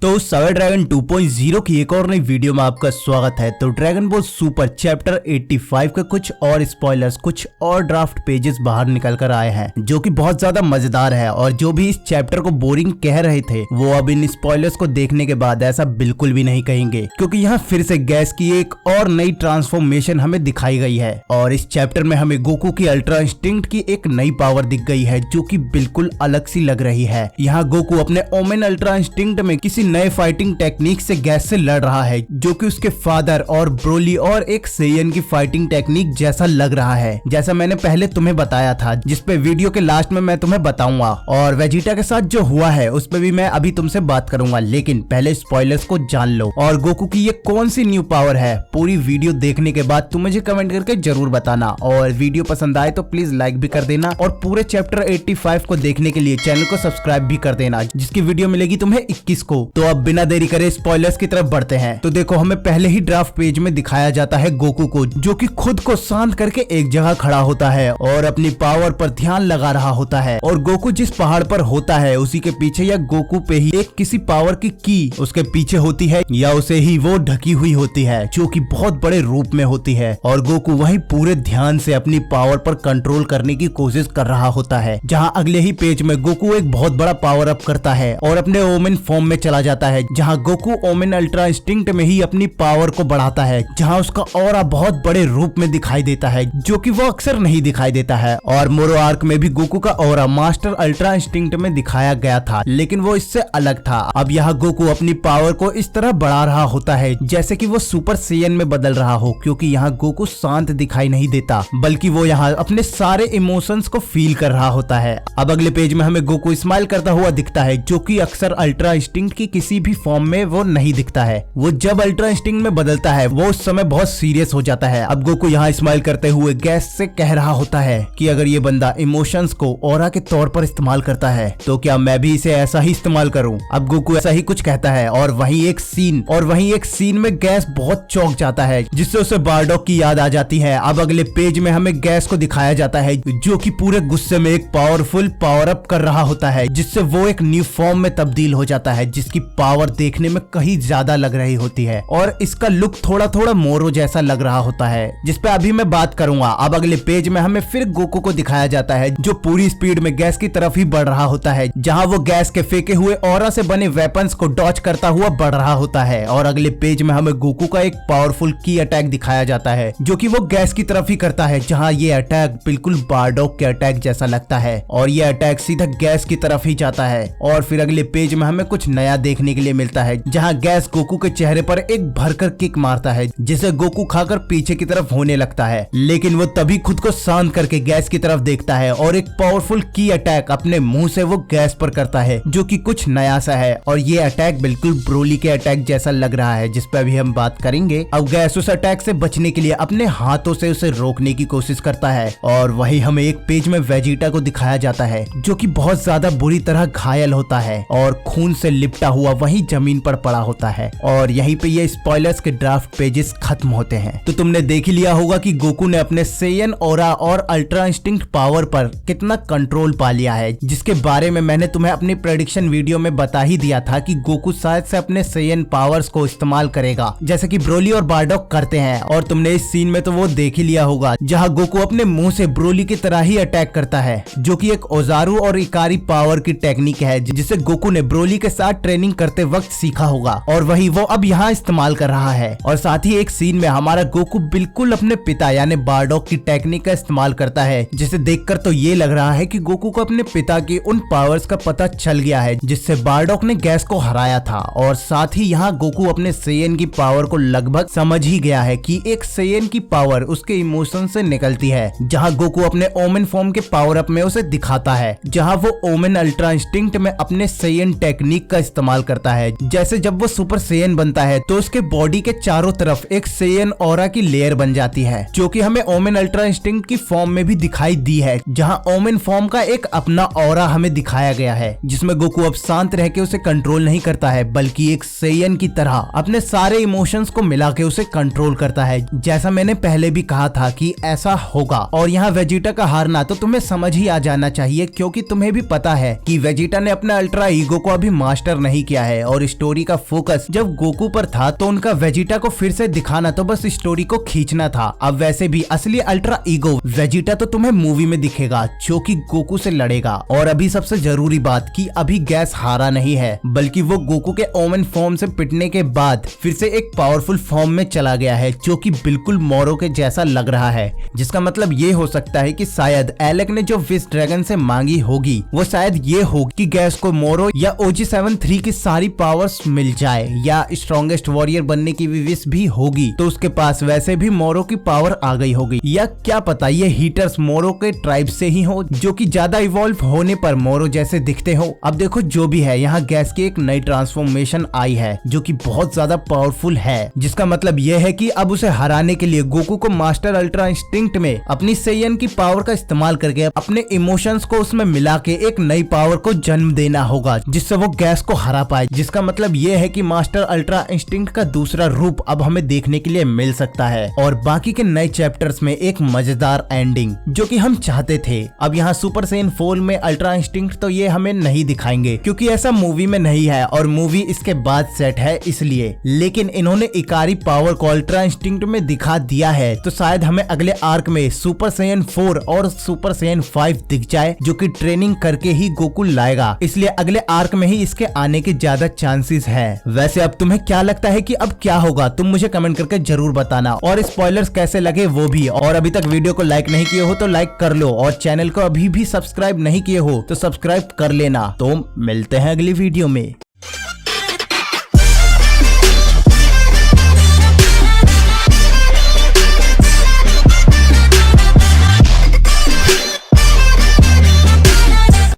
तो सागर ड्रैगन 2.0 की एक और नई वीडियो में आपका स्वागत है। तो ड्रैगन बॉल सुपर चैप्टर 85 के कुछ और स्पॉयलर्स, कुछ और ड्राफ्ट पेजेस बाहर निकल कर आए हैं जो कि बहुत ज्यादा मजेदार है। और जो भी इस चैप्टर को बोरिंग कह रहे थे वो अब इन स्पॉयलर्स को देखने के बाद ऐसा बिल्कुल भी नहीं कहेंगे, क्योंकि यहाँ फिर से गैस की एक और नई ट्रांसफॉर्मेशन हमें दिखाई गई है। और इस चैप्टर में हमें गोकू की अल्ट्रा इंस्टिंक्ट की एक नई पावर दिख गई है जो कि बिल्कुल अलग सी लग रही है। यहाँ गोकू अपने ओमेन अल्ट्रा इंस्टिंक्ट में किसी नए फाइटिंग टेक्निक से गैस से लड़ रहा है जो कि उसके फादर और ब्रोली और एक सेयन की फाइटिंग टेक्निक जैसा लग रहा है, जैसा मैंने पहले तुम्हें बताया था, जिसपे वीडियो के लास्ट में मैं तुम्हें बताऊंगा। और वेजिटा के साथ जो हुआ है उस पे भी मैं अभी तुमसे बात करूंगा, लेकिन पहले स्पॉयलर्स को जान लो। और गोकू की ये कौन सी न्यू पावर है, पूरी वीडियो देखने के बाद तुम मुझे कमेंट करके जरूर बताना। और वीडियो पसंद आए तो प्लीज लाइक भी कर देना और पूरे चैप्टर 85 को देखने के लिए चैनल को सब्सक्राइब भी कर देना, जिसकी वीडियो मिलेगी तुम्हें 21 को। तो अब बिना देरी करे स्पॉयलर्स की तरफ बढ़ते हैं। तो देखो, हमें पहले ही ड्राफ्ट पेज में दिखाया जाता है गोकू को, जो कि खुद को शांत करके एक जगह खड़ा होता है और अपनी पावर पर ध्यान लगा रहा होता है। और गोकू जिस पहाड़ पर होता है उसी के पीछे या गोकू पे ही एक किसी पावर की उसके पीछे होती है या उसे ही वो ढकी हुई होती है, जो कि बहुत बड़े रूप में होती है। और गोकू वही पूरे ध्यान से अपनी पावर पर कंट्रोल करने की कोशिश कर रहा होता है। जहाँ अगले ही पेज में गोकू एक बहुत बड़ा पावर अप करता है और अपने ओमेन फॉर्म में चला जाता है, जहाँ गोकू ओमेन अल्ट्रा इंस्टिंक्ट में ही अपनी पावर को बढ़ाता है, जहां उसका ऑरा बहुत बड़े रूप में दिखाई देता है जो कि वो अक्सर नहीं दिखाई देता है। और मोरो आर्क में भी गोकू का ऑरा मास्टर अल्ट्रा इंस्टिंक्ट में दिखाया गया था, लेकिन वो इससे अलग था। अब यहाँ गोकू अपनी पावर को इस तरह बढ़ा रहा होता है जैसे कि वो सुपर सेयन में बदल रहा हो, क्योंकि यहाँ गोकू शांत दिखाई नहीं देता, बल्कि वो यहाँ अपने सारे इमोशंस को फील कर रहा होता है। अब अगले पेज में हमें गोकू स्माइल करता हुआ दिखता है, जो कि अक्सर अल्ट्रा इंस्टिंक्ट की किसी भी फॉर्म में वो नहीं दिखता है। वो जब अल्ट्रा इंस्टिंक्ट में बदलता है वो उस समय बहुत सीरियस हो जाता है। अब गोकू यहाँ स्माइल करते हुए गैस से कह रहा होता है कि अगर ये बंदा इमोशंस को ऑरा के तौर पर इस्तेमाल करता है तो क्या मैं भी इसे ऐसा ही इस्तेमाल करूं। अब गोकू ऐसा ही कुछ कहता है और वहीं एक सीन में गैस बहुत चौंक जाता है, जिससे उसे बारडॉग की याद आ जाती है। अब अगले पेज में हमें गैस को दिखाया जाता है जो कि पूरे गुस्से में एक पावरफुल पावर अप कर रहा होता है, जिससे वो एक न्यू फॉर्म में तब्दील हो जाता है, जिसकी पावर देखने में कहीं ज्यादा लग रही होती है और इसका लुक थोड़ा मोरो जैसा लग रहा होता है, जिस पे अभी मैं बात करूंगा। अब अगले पेज में हमें फिर गोकू को दिखाया जाता है जो पूरी स्पीड में गैस की तरफ ही बढ़ रहा होता है, जहां वो गैस के फेंके हुए ऑरा से बने वेपन्स को डॉच करता हुआ बढ़ रहा होता है। और अगले पेज में हमें गोकू का एक पावरफुल की अटैक दिखाया जाता है जो कि वो गैस की तरफ ही करता है, जहां ये अटैक बिल्कुल बारडॉग के अटैक जैसा लगता है और ये अटैक सीधा गैस की तरफ ही जाता है। और फिर अगले पेज में हमें कुछ नया देखने के लिए मिलता है, जहाँ गैस गोकू के चेहरे पर एक भरकर किक मारता है, जिसे गोकू खाकर पीछे की तरफ होने लगता है, लेकिन वो तभी खुद को शांत करके गैस की तरफ देखता है और एक पावरफुल की अटैक अपने मुंह से वो गैस पर करता है, जो कि कुछ नया सा है। और ये अटैक बिल्कुल ब्रोली के अटैक जैसा लग रहा है, जिस पे अभी हम बात करेंगे। अब गैस उस अटैक से बचने के लिए अपने हाथों से उसे रोकने की कोशिश करता है। और वही हमें एक पेज में वेजिटा को दिखाया जाता है जो कि बहुत ज्यादा बुरी तरह घायल होता है और खून से लिपटा हुआ वही जमीन पर पड़ा होता है। और यहीं पे ये स्पॉयलर्स के ड्राफ्ट पेजेस खत्म होते हैं। तो तुमने देख लिया होगा कि गोकू ने अपने सेयन ऑरा और अल्ट्रा इंस्टिंक्ट पावर पर कितना कंट्रोल पा लिया है, जिसके बारे में मैंने तुम्हें अपनी प्रेडिक्शन वीडियो में बता ही दिया था कि गोकू शायद से अपने सेयन पावर्स को इस्तेमाल करेगा, जैसे कि ब्रोली और बारडॉग करते हैं। और तुमने इस सीन में तो वो देख ही लिया होगा जहाँ गोकू अपने मुंह से ब्रोली की तरह ही अटैक करता है, जो कि एक ओजारू और इकारी पावर की टेक्निक है, जिसे गोकू ने ब्रोली के साथ ट्रेनिंग करते वक्त सीखा होगा और वही वो अब यहाँ इस्तेमाल कर रहा है। और साथ ही एक सीन में हमारा गोकू बिल्कुल अपने पिता यानी बारडॉग की टेक्निक का इस्तेमाल करता है, जिसे देखकर तो ये लग रहा है कि गोकू को अपने पिता की उन पावर्स का पता चल गया है जिससे बारडॉग ने गैस को हराया था। और साथ ही यहाँ गोकू अपने सेयन की पावर को लगभग समझ ही गया है कि एक सेयन की पावर उसके इमोशन से निकलती है, जहाँ गोकू अपने ओमेन फॉर्म के पावर अप में उसे दिखाता है, जहाँ वो ओमेन अल्ट्रा इंस्टिंक्ट में अपने सेयन टेक्निक का इस्तेमाल करता है। जैसे जब वो सुपर सेयन बनता है तो उसके बॉडी के चारों तरफ एक सेयन ऑरा की लेयर बन जाती है, जो कि हमें ओमेन अल्ट्रा इंस्टिंक्ट की फॉर्म में भी दिखाई दी है, जहाँ ओमेन फॉर्म का एक अपना ऑरा हमें दिखाया गया है, जिसमें गोकू अब शांत रह के उसे कंट्रोल नहीं करता है, बल्कि एक सेयन की तरह अपने सारे इमोशंस को मिला के उसे कंट्रोल करता है, जैसा मैंने पहले भी कहा था कि ऐसा होगा। और यहाँ वेजिटा का हारना तो तुम्हें समझ ही आ जाना चाहिए, क्योंकि तुम्हें भी पता है कि वेजिटा ने अपने अल्ट्रा ईगो को अभी मास्टर नहीं किया है और स्टोरी का फोकस जब गोकू पर था तो उनका वेजिटा को फिर से दिखाना तो बस स्टोरी को खींचना था। अब वैसे भी असली अल्ट्रा ईगो वेजिटा तो तुम्हें मूवी में दिखेगा जो कि गोकू से लड़ेगा। और अभी सबसे जरूरी बात कि अभी गैस हारा नहीं है, बल्कि वो गोकू के ओमेन फॉर्म से पिटने के बाद फिर से एक पावरफुल फॉर्म में चला गया है जो कि बिल्कुल मोरो के जैसा लग रहा है। जिसका मतलब ये हो सकता है कि शायद एलेक ने जो विश ड्रैगन से मांगी होगी वो शायद ये हो कि गैस को मोरो या OG73 की सारी पावर्स मिल जाए, या स्ट्रॉन्गेस्ट वॉरियर बनने की भी विश भी होगी तो उसके पास वैसे भी मोरो की पावर आ गई होगी, या क्या पता ये हीटर्स मोरो के ट्राइब से ही हो जो कि ज्यादा इवॉल्व होने पर मोरो जैसे दिखते हो। अब देखो जो भी है, यहाँ गैस की एक नई ट्रांसफॉर्मेशन आई है जो कि बहुत ज्यादा पावरफुल है, जिसका मतलब ये है कि अब उसे हराने के लिए गोकू को मास्टर अल्ट्रा इंस्टिंक्ट में अपनी सेयन की पावर का इस्तेमाल करके अपने इमोशंस को उसमें मिला के एक नई पावर को जन्म देना होगा जिससे वो गैस को हरा पाए। जिसका मतलब ये है कि मास्टर अल्ट्रा इंस्टिंक्ट का दूसरा रूप अब हमें देखने के लिए मिल सकता है और बाकी के नए चैप्टर्स में एक मजेदार एंडिंग जो कि हम चाहते थे। अब यहाँ सुपर सेन 4 में अल्ट्रा इंस्टिंक्ट तो ये हमें नहीं दिखाएंगे क्योंकि ऐसा मूवी में नहीं है और मूवी इसके बाद सेट है इसलिए, लेकिन इन्होंने इकारी पावर को अल्ट्रा इंस्टिंक्ट में दिखा दिया है तो शायद हमें अगले आर्क में सुपर सेयन 4 और सुपर सेयन 5 दिख जाए जो कि ट्रेनिंग करके ही गोकू लाएगा, इसलिए अगले आर्क में ही इसके आने के ज्यादा चांसेस है। वैसे अब तुम्हें क्या लगता है कि अब क्या होगा, तुम मुझे कमेंट करके जरूर बताना और स्पॉयलर्स कैसे लगे वो भी। और अभी तक वीडियो को लाइक नहीं किए हो तो लाइक कर लो और चैनल को अभी भी सब्सक्राइब नहीं किए हो तो सब्सक्राइब कर लेना। तो मिलते हैं अगली वीडियो में।